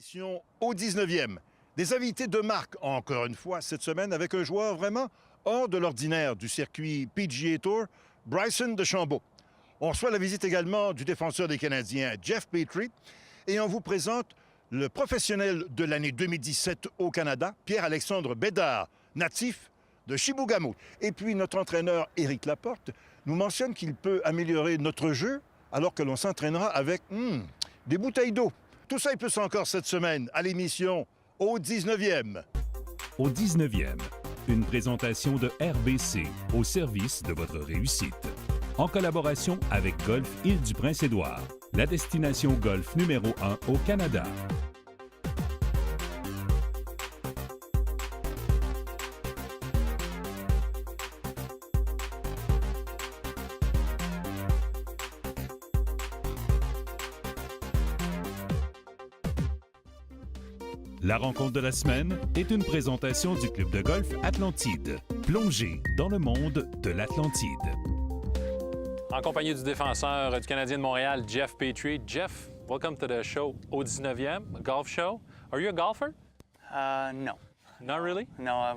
Émission au 19e. Des invités de marque, encore une fois, cette semaine, avec un joueur vraiment hors de l'ordinaire du circuit PGA Tour, Bryson DeChambeau. On reçoit la visite également du défenseur des Canadiens, Jeff Petrie, et on vous présente le professionnel de l'année 2017 au Canada, Pierre-Alexandre Bédard, natif de Chibougamau. Et puis notre entraîneur, Éric Laporte, nous mentionne qu'il peut améliorer notre jeu alors que l'on s'entraînera avec des bouteilles d'eau. Tout ça et plus encore cette semaine à l'émission au 19e. Au 19e, une présentation de RBC au service de votre réussite. En collaboration avec Golf Île-du-Prince-Édouard, la destination golf numéro 1 au Canada. La rencontre de la semaine est une présentation du club de golf Atlantide. Plongez dans le monde de l'Atlantide. En compagnie du défenseur du Canadien de Montréal, Jeff Petrie. Jeff, welcome to the show au 19e, a golf show. Are you a golfer? No. Not really? No, I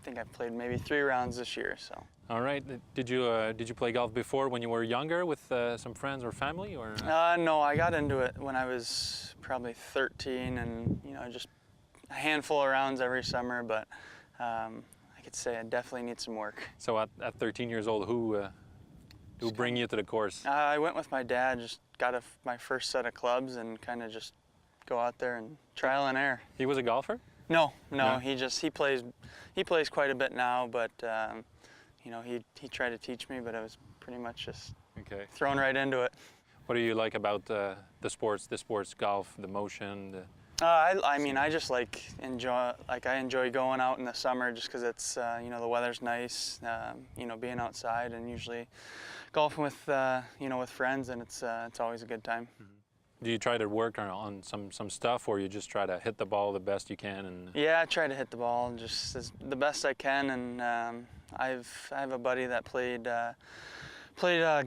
think I've played maybe 3 rounds this year, so. All right. Did you play golf before when you were younger with some friends or family? Or? No, I got into it when I was probably 13 and, just a handful of rounds every summer, but I could say I definitely need some work. So at 13 years old, who bring you to the course? I went with my dad, just got my first set of clubs and kind of just go out there and trial and error. He was a golfer? No, No? he plays quite a bit now, but he tried to teach me, but I was pretty much just Okay. thrown right into it. What do you like about the sports, golf, the motion? I just I enjoy going out in the summer just because it's the weather's nice, being outside and usually golfing with friends, and it's always a good time. Do you try to work on some stuff, or you just try to hit the ball the best you can? And Yeah, I try to hit the ball just the best I can, and I have a buddy that played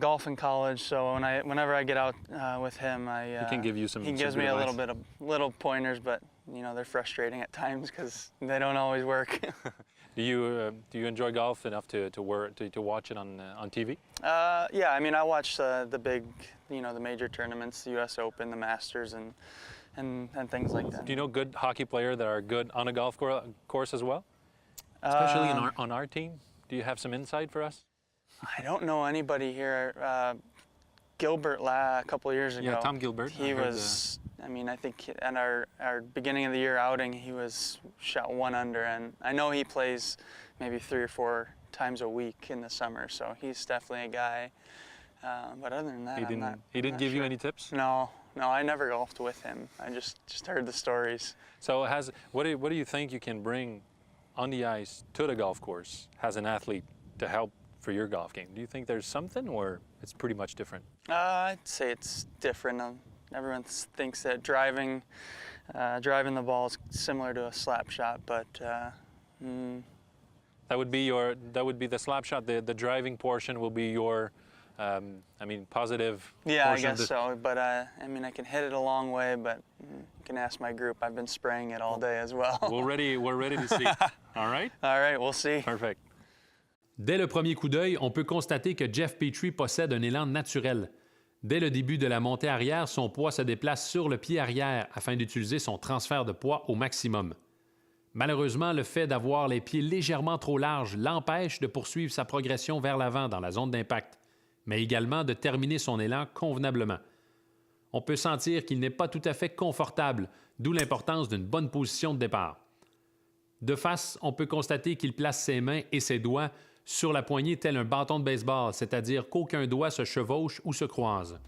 golf in college, so whenever I get out with him, he can give you some. He gives some me good a advice. little pointers, but they're frustrating at times because they don't always work. Do you enjoy golf enough to watch it on TV? Yeah, I watch the big, the major tournaments, the U.S. Open, the Masters, and things like that. Do you know good hockey players that are good on a golf course as well? Especially on our team. Do you have some insight for us? I don't know anybody here. Gilbert a couple of years ago. Yeah, Tom Gilbert. He was. I think at our beginning of the year outing, he was shot 1 under, and I know he plays maybe 3 or 4 times a week in the summer, so he's definitely a guy. But other than that, He didn't give you any tips? No, I never golfed with him. I just heard the stories. So what do you think you can bring on the ice to the golf course as an athlete to help for your golf game? Do you think there's something, or it's pretty much different? I'd say it's different. Everyone thinks that driving the ball is similar to a slap shot, but That would be the slap shot. The driving portion will be your, positive. yeah, I portion of guess the- so. But I can hit it a long way. But you can ask my group. I've been spraying it all day as well. We're ready to see. All right. All right, we'll see. Perfect. Dès le premier coup d'œil, on peut constater que Jeff Petrie possède un élan naturel. Dès le début de la montée arrière, son poids se déplace sur le pied arrière afin d'utiliser son transfert de poids au maximum. Malheureusement, le fait d'avoir les pieds légèrement trop larges l'empêche de poursuivre sa progression vers l'avant dans la zone d'impact, mais également de terminer son élan convenablement. On peut sentir qu'il n'est pas tout à fait confortable, d'où l'importance d'une bonne position de départ. De face, on peut constater qu'il place ses mains et ses doigts sur la poignée tel un bâton de baseball, c'est-à-dire qu'aucun doigt se chevauche ou se croise.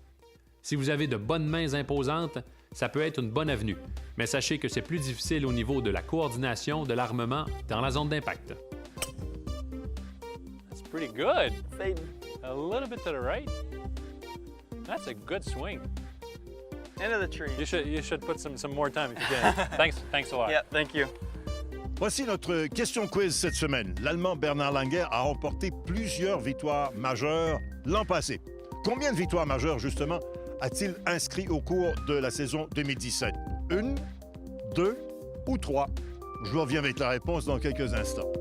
Si vous avez de bonnes mains imposantes, ça peut être une bonne avenue, mais sachez que c'est plus difficile au niveau de la coordination de l'armement dans la zone d'impact. That's pretty good. Fade A little bit to the right. That's a good swing. into the tree. You should put some more time if you can. Thanks a lot. Yeah, thank you. Voici notre question quiz cette semaine. L'Allemand Bernard Langer a remporté plusieurs victoires majeures l'an passé. Combien de victoires majeures, justement, a-t-il inscrit au cours de la saison 2017? 1, 2 ou 3? Je vous reviens avec la réponse dans quelques instants.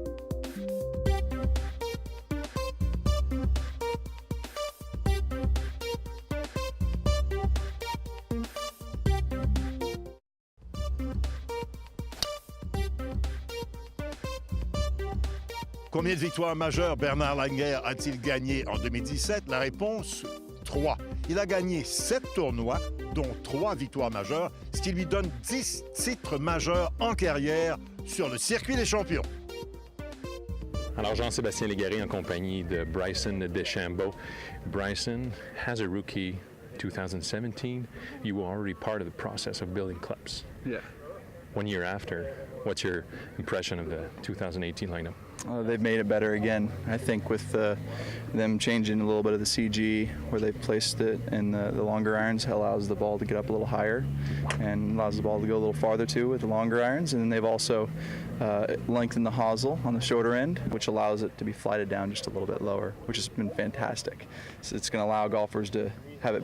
Combien de victoires majeures Bernard Langer a-t-il gagné en 2017? La réponse, 3. Il a gagné 7 tournois, dont 3 victoires majeures, ce qui lui donne 10 titres majeurs en carrière sur le circuit des champions. Alors, Jean-Sébastien Légaré en compagnie de Bryson DeChambeau. Bryson, as a rookie 2017, you were already part of the process of building clubs. Yeah. 1 year after, what's your impression of the 2018 lineup? They've made it better again. I think with them changing a little bit of the CG where they placed it in the longer irons allows the ball to get up a little higher and allows the ball to go a little farther too with the longer irons. And then they've also lengthened the hosel on the shorter end, which allows it to be flighted down just a little bit lower, which has been fantastic. So it's going to allow golfers to have it,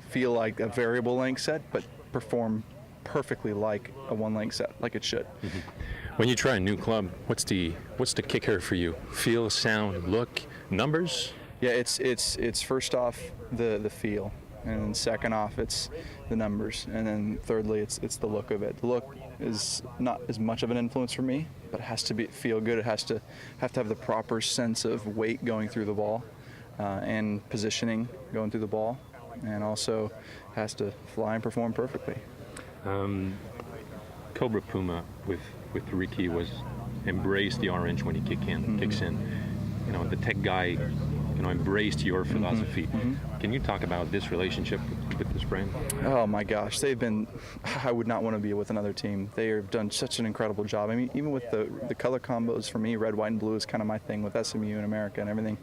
feel like a variable length set, but perform perfectly like a one length set, like it should. Mm-hmm. When you try a new club, what's the kicker for you? Feel, sound, look, numbers? Yeah, it's first off the feel, and then second off it's the numbers, and then thirdly it's the look of it. The look is not as much of an influence for me, but it has to feel good. It has to have the proper sense of weight going through the ball, and positioning going through the ball, and also has to fly and perform perfectly. Cobra Puma with Ricky was embrace the orange when he kicks in. The tech guy, embraced your philosophy. Can you talk about this relationship with this brand? Oh my gosh, I would not want to be with another team. They have done such an incredible job. I mean, even with the color combos, for me, red, white, and blue is kind of my thing with SMU in America and everything.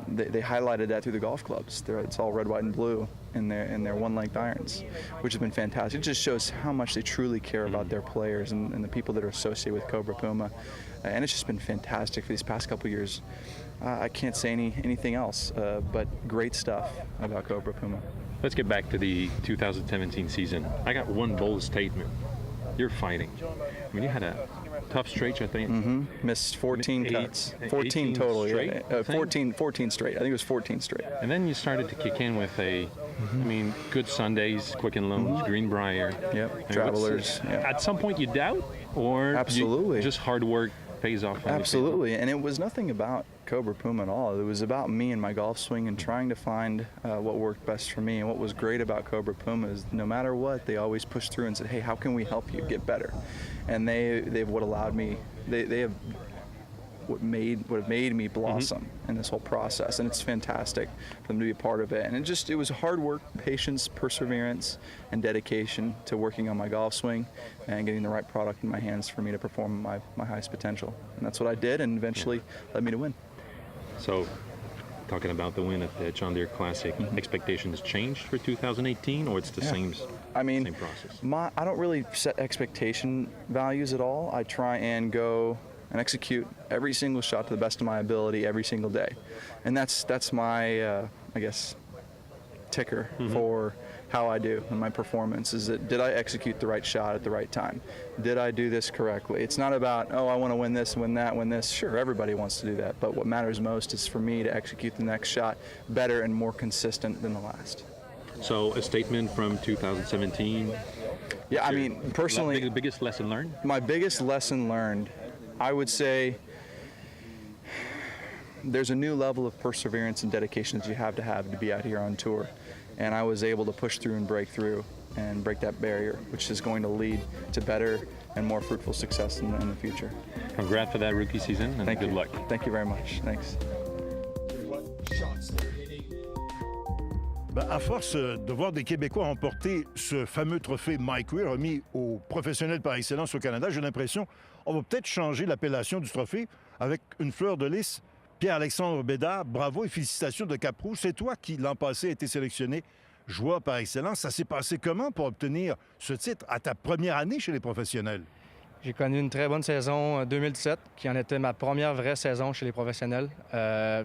They highlighted that through the golf clubs. It's all red, white, and blue in their one-length irons, which has been fantastic. It just shows how much they truly care about their players and the people that are associated with Cobra Puma. And it's just been fantastic for these past couple years. I can't say anything else, but great stuff about Cobra Puma. Let's get back to the 2017 season. I got one bold statement. You're fighting. I mean, you had a tough stretch, I think. Missed 14 cuts. 14 18 total. straight, Yeah. 14 straight. I think it was 14 straight. And then you started to kick in with good Sundays, Quicken Loans, Greenbrier. Yep, And Travelers. Yeah. At some point you doubt? Or Absolutely. just hard work pays off? Absolutely, and it was nothing about Cobra Puma at all. It was about me and my golf swing and trying to find what worked best for me. And what was great about Cobra Puma is no matter what, they always pushed through and said, hey, how can we help you get better? And they've what allowed me, they have what have made me blossom in this whole process, and it's fantastic for them to be a part of it. And it was hard work, patience, perseverance, and dedication to working on my golf swing and getting the right product in my hands for me to perform my highest potential. And that's what I did, and eventually led me to win. So, talking about the win at the John Deere Classic, expectations changed for 2018, or it's the same process? I don't really set expectation values at all. I try and go and execute every single shot to the best of my ability every single day. And that's my, ticker for how I do in my performance. Is that, did I execute the right shot at the right time? Did I do this correctly? It's not about, I want to win this, win that, win this. Sure, everybody wants to do that. But what matters most is for me to execute the next shot better and more consistent than the last. So a statement from 2017? Yeah, I mean, personally, the biggest lesson learned? My biggest lesson learned, I would say there's a new level of perseverance and dedication that you have to be out here on tour. And I was able to push through and break that barrier, which is going to lead to better and more fruitful success in the future. Congrats for that rookie season, and good luck. Thank you very much. Thanks. À force de voir des Québécois remporter ce fameux trophée Mike Weir remis aux professionnels par excellence au Canada, j'ai l'impression qu'on va peut-être changer l'appellation du trophée avec une fleur de lys. Pierre-Alexandre Bédard, bravo et félicitations de Cap-Rouge. C'est toi qui, l'an passé, a été sélectionné joueur par excellence. Ça s'est passé comment pour obtenir ce titre à ta première année chez les professionnels? J'ai connu une très bonne saison 2017, qui en était ma première vraie saison chez les professionnels.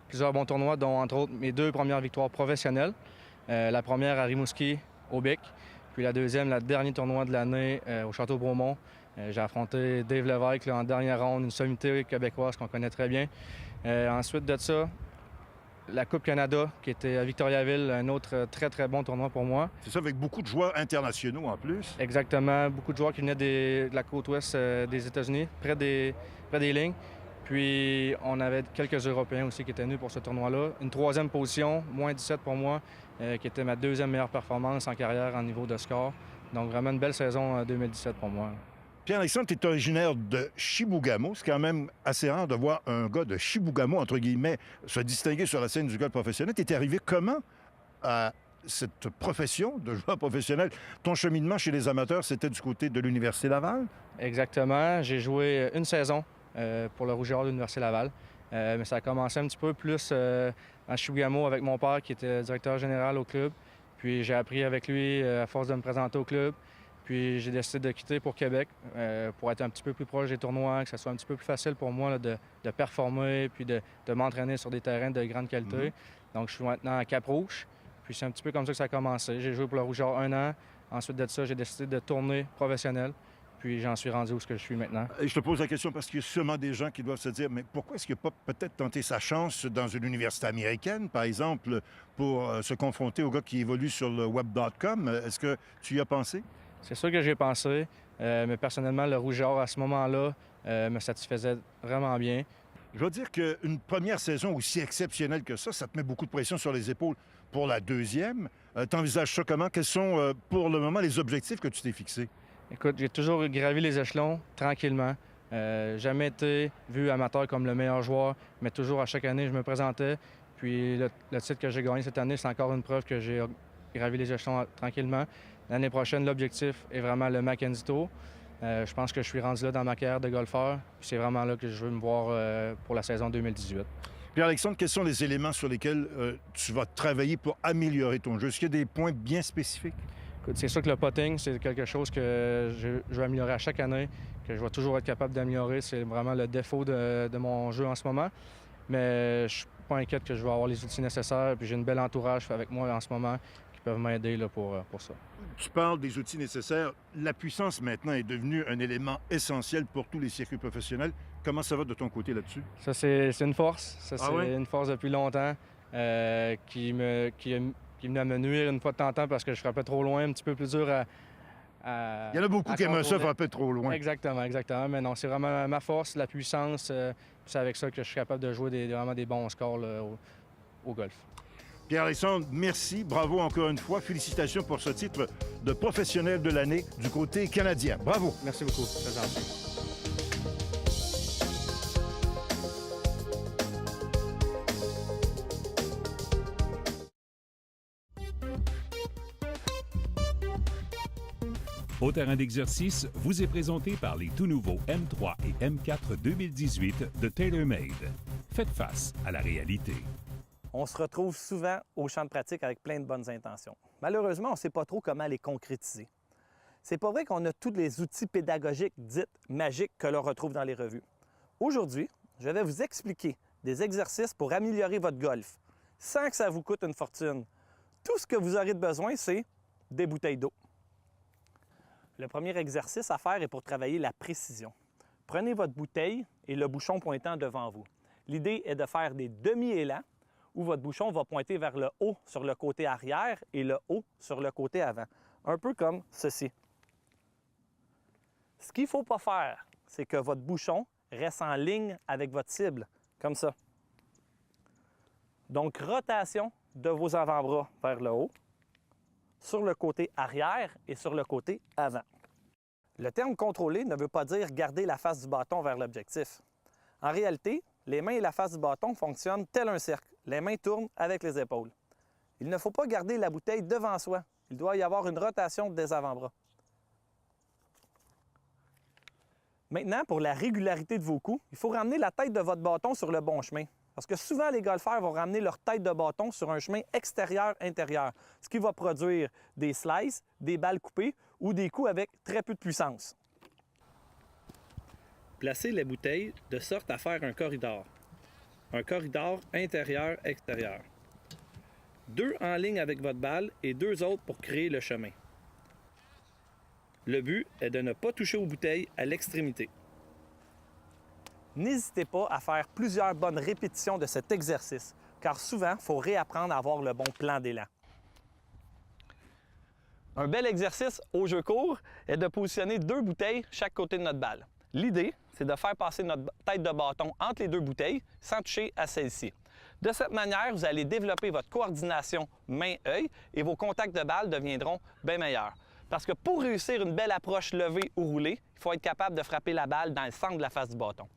Plusieurs bons tournois, dont entre autres mes 2 premières victoires professionnelles. La première à Rimouski, au Bic, Puis la deuxième, le dernier tournoi de l'année au Château-Bromont. J'ai affronté Dave Lévesque là, en dernière ronde, une sommité québécoise qu'on connaît très bien. Ensuite de ça, la Coupe Canada, qui était à Victoriaville, un autre très, très bon tournoi pour moi. C'est ça, avec beaucoup de joueurs internationaux en plus. Exactement. Beaucoup de joueurs qui venaient de la côte ouest des États-Unis, près des lignes. Puis, on avait quelques Européens aussi qui étaient venus pour ce tournoi-là. Une troisième position, moins 17 pour moi, qui était ma deuxième meilleure performance en carrière en niveau de score. Donc, vraiment une belle saison 2017 pour moi. Pierre-Alexandre, tu es originaire de Chibougamau. C'est quand même assez rare de voir un gars de Chibougamau, entre guillemets, se distinguer sur la scène du golf professionnel. Tu es arrivé comment à cette profession de joueur professionnel? Ton cheminement chez les amateurs, c'était du côté de l'Université Laval? Exactement. J'ai joué une saison pour le Rouge et Or de l'Université Laval. Mais ça a commencé un petit peu plus en Chibougamau avec mon père qui était directeur général au club. Puis j'ai appris avec lui à force de me présenter au club. Puis j'ai décidé de quitter pour Québec pour être un petit peu plus proche des tournois, que ça soit un petit peu plus facile pour moi là, de performer puis de m'entraîner sur des terrains de grande qualité. Donc je suis maintenant à Cap-Rouge. Puis c'est un petit peu comme ça que ça a commencé. J'ai joué pour le Rouge et Or 1 an. Ensuite de ça, j'ai décidé de tourner professionnel. Puis j'en suis rendu où je suis maintenant. Et je te pose la question parce qu'il y a sûrement des gens qui doivent se dire, mais pourquoi est-ce qu'il n'a pas peut-être tenté sa chance dans une université américaine, par exemple, pour se confronter aux gars qui évoluent sur le web.com? Est-ce que tu y as pensé? C'est sûr que j'ai pensé, mais personnellement, le Rouge et Or, à ce moment-là, me satisfaisait vraiment bien. Je dois dire qu'une première saison aussi exceptionnelle que ça te met beaucoup de pression sur les épaules pour la deuxième. T'envisages ça comment? Quels sont, pour le moment, les objectifs que tu t'es fixés? Écoute, j'ai toujours gravi les échelons tranquillement. Jamais été vu amateur comme le meilleur joueur, mais toujours à chaque année, je me présentais. Puis le titre que j'ai gagné cette année, c'est encore une preuve que j'ai gravi les échelons tranquillement. L'année prochaine, l'objectif est vraiment le Mackenzie Tour. Je pense que je suis rendu là dans ma carrière de golfeur. C'est vraiment là que je veux me voir pour la saison 2018. Pierre-Alexandre, quels sont les éléments sur lesquels tu vas travailler pour améliorer ton jeu? Est-ce qu'il y a des points bien spécifiques? Écoute, c'est sûr que le putting, c'est quelque chose que je veux améliorer à chaque année, que je vais toujours être capable d'améliorer. C'est vraiment le défaut de mon jeu en ce moment. Mais je suis pas inquiète que je vais avoir les outils nécessaires. Puis j'ai une belle entourage avec moi en ce moment qui peuvent m'aider là, pour ça. Tu parles des outils nécessaires. La puissance, maintenant, est devenue un élément essentiel pour tous les circuits professionnels. Comment ça va de ton côté là-dessus? Ça, c'est une force. Ça, c'est ouais? une force depuis longtemps qui venait à me nuire une fois de temps en temps parce que je frappais trop loin, un petit peu plus dur à Il y en a beaucoup qui aiment ça frapper trop loin. Exactement. Mais non, c'est vraiment ma force, la puissance. C'est avec ça que je suis capable de jouer vraiment des bons scores là, au golf. Pierre-Alexandre, merci. Bravo encore une fois. Félicitations pour ce titre de professionnel de l'année du côté canadien. Bravo. Merci beaucoup. C'est gentil. Au terrain d'exercice vous est présenté par les tout nouveaux M3 et M4 2018 de TaylorMade. Faites face à la réalité. On se retrouve souvent au champ de pratique avec plein de bonnes intentions. Malheureusement, on ne sait pas trop comment les concrétiser. C'est pas vrai qu'on a tous les outils pédagogiques dits magiques que l'on retrouve dans les revues. Aujourd'hui, je vais vous expliquer des exercices pour améliorer votre golf sans que ça vous coûte une fortune. Tout ce que vous aurez de besoin, c'est des bouteilles d'eau. Le premier exercice à faire est pour travailler la précision. Prenez votre bouteille et le bouchon pointant devant vous. L'idée est de faire des demi-élans où votre bouchon va pointer vers le haut sur le côté arrière et le haut sur le côté avant. Un peu comme ceci. Ce qu'il ne faut pas faire, c'est que votre bouchon reste en ligne avec votre cible, comme ça. Donc, rotation de vos avant-bras vers le haut, sur le côté arrière et sur le côté avant. Le terme contrôlé ne veut pas dire garder la face du bâton vers l'objectif. En réalité, les mains et la face du bâton fonctionnent tel un cercle. Les mains tournent avec les épaules. Il ne faut pas garder la bouteille devant soi. Il doit y avoir une rotation des avant-bras. Maintenant, pour la régularité de vos coups, il faut ramener la tête de votre bâton sur le bon chemin. Parce que souvent, les golfeurs vont ramener leur tête de bâton sur un chemin extérieur-intérieur, ce qui va produire des slices, des balles coupées ou des coups avec très peu de puissance. Placez les bouteilles de sorte à faire un corridor intérieur-extérieur. 2 en ligne avec votre balle et 2 autres pour créer le chemin. Le but est de ne pas toucher aux bouteilles à l'extrémité. N'hésitez pas à faire plusieurs bonnes répétitions de cet exercice, car souvent, il faut réapprendre à avoir le bon plan d'élan. Un bel exercice au jeu court est de positionner 2 bouteilles chaque côté de notre balle. L'idée, c'est de faire passer notre tête de bâton entre les 2 bouteilles sans toucher à celle-ci. De cette manière, vous allez développer votre coordination main-œil et vos contacts de balle deviendront bien meilleurs. Parce que pour réussir une belle approche levée ou roulée, il faut être capable de frapper la balle dans le centre de la face du bâton.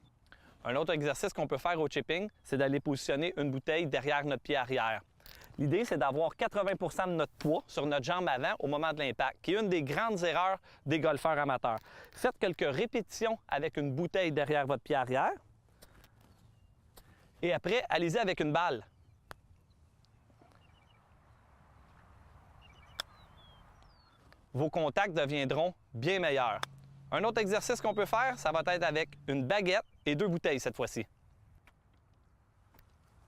Un autre exercice qu'on peut faire au chipping, c'est d'aller positionner une bouteille derrière notre pied arrière. L'idée, c'est d'avoir 80 % de notre poids sur notre jambe avant au moment de l'impact, qui est une des grandes erreurs des golfeurs amateurs. Faites quelques répétitions avec une bouteille derrière votre pied arrière. Et après, allez-y avec une balle. Vos contacts deviendront bien meilleurs. Un autre exercice qu'on peut faire, ça va être avec une baguette et 2 bouteilles cette fois-ci.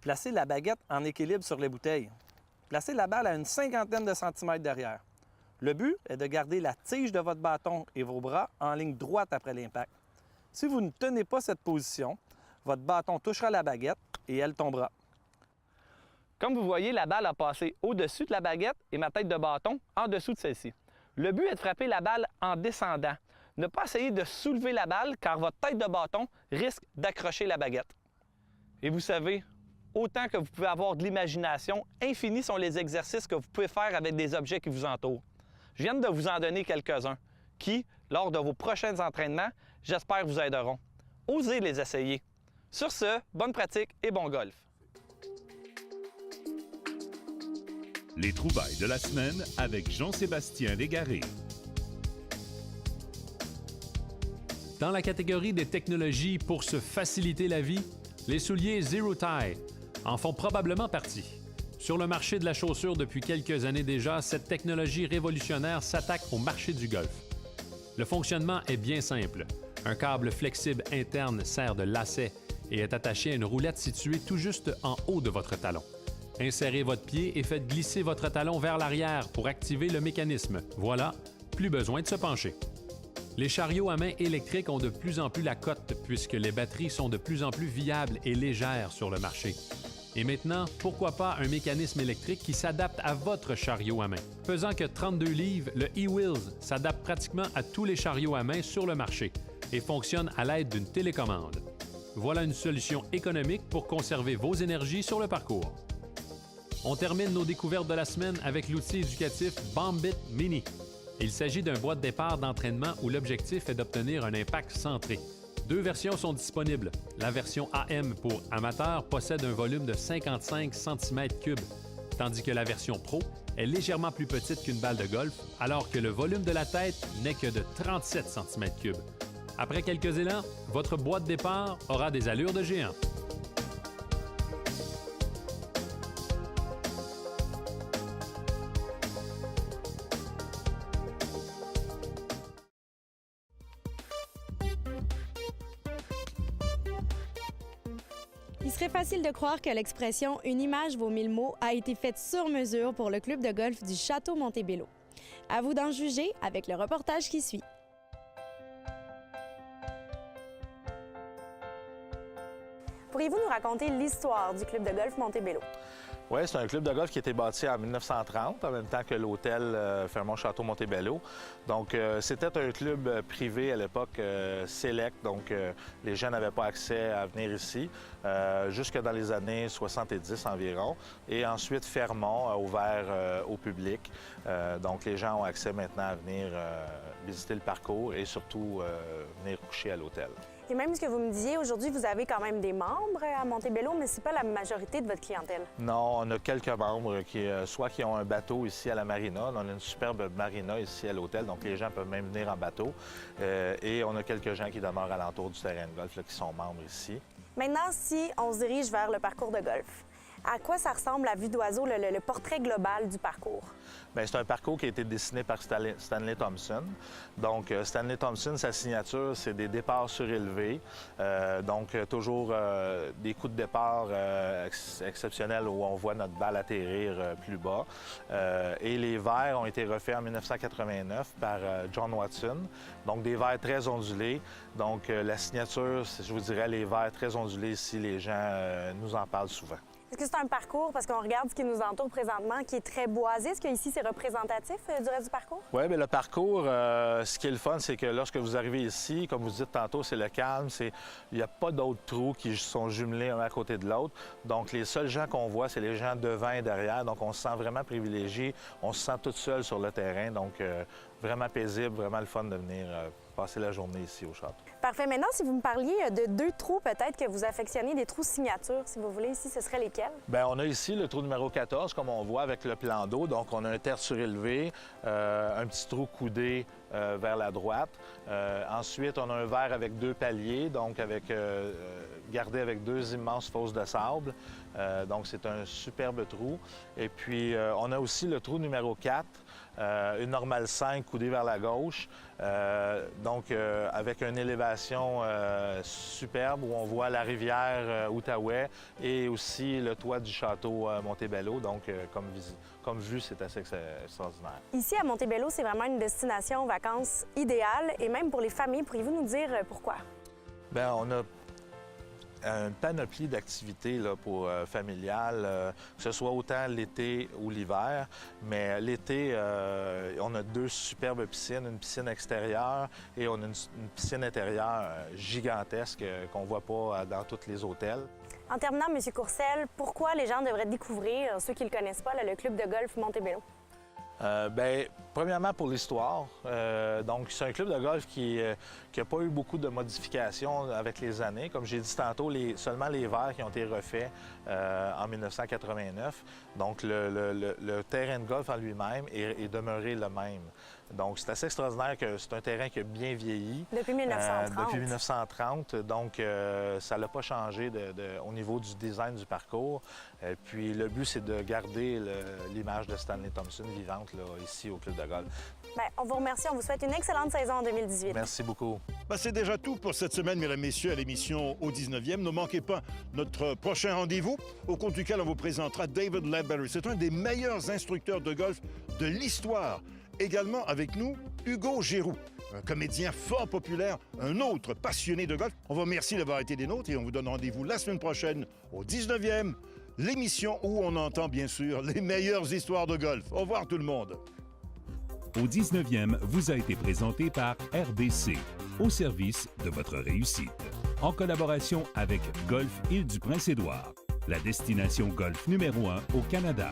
Placez la baguette en équilibre sur les bouteilles. Placez la balle à une 50aine de centimètres derrière. Le but est de garder la tige de votre bâton et vos bras en ligne droite après l'impact. Si vous ne tenez pas cette position, votre bâton touchera la baguette et elle tombera. Comme vous voyez, la balle a passé au-dessus de la baguette et ma tête de bâton en dessous de celle-ci. Le but est de frapper la balle en descendant. Ne pas essayer de soulever la balle car votre tête de bâton risque d'accrocher la baguette. Et vous savez, autant que vous pouvez avoir de l'imagination, infinis sont les exercices que vous pouvez faire avec des objets qui vous entourent. Je viens de vous en donner quelques-uns qui, lors de vos prochains entraînements, j'espère vous aideront. Osez les essayer. Sur ce, bonne pratique et bon golf. Les trouvailles de la semaine avec Jean-Sébastien Légaré. Dans la catégorie des technologies pour se faciliter la vie, les souliers Zero Tie en font probablement partie. Sur le marché de la chaussure depuis quelques années déjà, cette technologie révolutionnaire s'attaque au marché du golf. Le fonctionnement est bien simple. Un câble flexible interne sert de lacet et est attaché à une roulette située tout juste en haut de votre talon. Insérez votre pied et faites glisser votre talon vers l'arrière pour activer le mécanisme. Voilà, plus besoin de se pencher. Les chariots à main électriques ont de plus en plus la cote puisque les batteries sont de plus en plus viables et légères sur le marché. Et maintenant, pourquoi pas un mécanisme électrique qui s'adapte à votre chariot à main? Pesant que 32 livres, le e-Wheels s'adapte pratiquement à tous les chariots à main sur le marché et fonctionne à l'aide d'une télécommande. Voilà une solution économique pour conserver vos énergies sur le parcours. On termine nos découvertes de la semaine avec l'outil éducatif Bombit Mini. Il s'agit d'un bois de départ d'entraînement où l'objectif est d'obtenir un impact centré. 2 versions sont disponibles. La version AM pour amateurs possède un volume de 55 cm3, tandis que la version Pro est légèrement plus petite qu'une balle de golf, alors que le volume de la tête n'est que de 37 cm3. Après quelques élans, votre bois de départ aura des allures de géant. Il serait facile de croire que l'expression « une image vaut 1000 mots » a été faite sur mesure pour le club de golf du Château Montebello. À vous d'en juger avec le reportage qui suit. Pourriez-vous nous raconter l'histoire du club de golf Montebello? Oui, c'est un club de golf qui a été bâti en 1930, en même temps que l'hôtel Fairmont-Château Montebello. Donc, c'était un club privé à l'époque, select, donc les gens n'avaient pas accès à venir ici, jusque dans les années 70 environ. Et ensuite, Fairmont a ouvert au public. Donc, les gens ont accès maintenant à venir visiter le parcours et surtout venir coucher à l'hôtel. Et même ce que vous me disiez, aujourd'hui, vous avez quand même des membres à Montebello, mais ce n'est pas la majorité de votre clientèle. Non, on a quelques membres qui ont un bateau ici à la marina. On a une superbe marina ici à l'hôtel, donc les gens peuvent même venir en bateau. Et on a quelques gens qui demeurent alentour du terrain de golf, là, qui sont membres ici. Maintenant, si on se dirige vers le parcours de golf, À quoi ça ressemble à vue d'oiseau, le portrait global du parcours? Bien, c'est un parcours qui a été dessiné par Stanley Thompson. Donc, Stanley Thompson, sa signature, c'est des départs surélevés. Donc, toujours des coups de départ exceptionnels où on voit notre balle atterrir plus bas. Et les verts ont été refaits en 1989 par John Watson. Donc, des verts très ondulés. Donc, la signature, je vous dirais, les verts très ondulés si les gens nous en parlent souvent. Est-ce que c'est un parcours, parce qu'on regarde ce qui nous entoure présentement, qui est très boisé? Est-ce qu'ici, c'est représentatif du reste du parcours? Oui, bien le parcours, ce qui est le fun, c'est que lorsque vous arrivez ici, comme vous dites tantôt, c'est le calme. Il n'y a pas d'autres trous qui sont jumelés un à côté de l'autre. Donc, les seuls gens qu'on voit, c'est les gens devant et derrière. Donc, on se sent vraiment privilégié. On se sent tout seul sur le terrain. Donc, vraiment paisible, vraiment le fun de venir passer la journée ici au château. Parfait. Maintenant, si vous me parliez de 2 trous, peut-être que vous affectionnez, des trous signatures, si vous voulez, ici, ce seraient lesquels? Bien, on a ici le trou numéro 14, comme on voit avec le plan d'eau. Donc, on a un terre surélevé, un petit trou coudé vers la droite. Ensuite, on a un verre avec 2 paliers, donc gardé avec 2 immenses fosses de sable. Donc, c'est un superbe trou. Et puis, on a aussi le trou numéro 4, une normale 5 coudée vers la gauche. Donc, avec une élévation superbe où on voit la rivière Outaouais et aussi le toit du château Montebello. Donc, comme vue, c'est assez extraordinaire. Ici, à Montebello, c'est vraiment une destination vacances idéale et même pour les familles. Pourriez-vous nous dire pourquoi? Bien, on a une panoplie d'activités pour familiales, que ce soit autant l'été ou l'hiver. Mais l'été, on a 2 superbes piscines, une piscine extérieure et on a une piscine intérieure gigantesque qu'on ne voit pas dans tous les hôtels. En terminant, M. Courcelle, pourquoi les gens devraient découvrir, ceux qui ne le connaissent pas, le club de golf Montebello? Bien, premièrement, pour l'histoire. Donc, c'est un club de golf qui n'a pas eu beaucoup de modifications avec les années. Comme j'ai dit tantôt, seulement les verts qui ont été refaits en 1989. Donc, le terrain de golf en lui-même est demeuré le même. Donc, c'est assez extraordinaire que c'est un terrain qui a bien vieilli. Depuis 1930. Depuis 1930. Donc, ça n'a pas changé au niveau du design du parcours. Puis, le but, c'est de garder l'image de Stanley Thompson vivante là, ici au club de golf. Bien, on vous remercie. On vous souhaite une excellente saison en 2018. Merci beaucoup. Ben, c'est déjà tout pour cette semaine, mesdames, messieurs, à l'émission Au 19e. Ne manquez pas notre prochain rendez-vous, au cours duquel on vous présentera David Ledbetter. C'est un des meilleurs instructeurs de golf de l'histoire. Également avec nous, Hugo Giroux, un comédien fort populaire, un autre passionné de golf. On vous remercie d'avoir été des nôtres et on vous donne rendez-vous la semaine prochaine au 19e, l'émission où on entend bien sûr les meilleures histoires de golf. Au revoir tout le monde. Au 19e vous a été présenté par RBC, au service de votre réussite. En collaboration avec Golf Île-du-Prince-Édouard, la destination golf numéro 1 au Canada.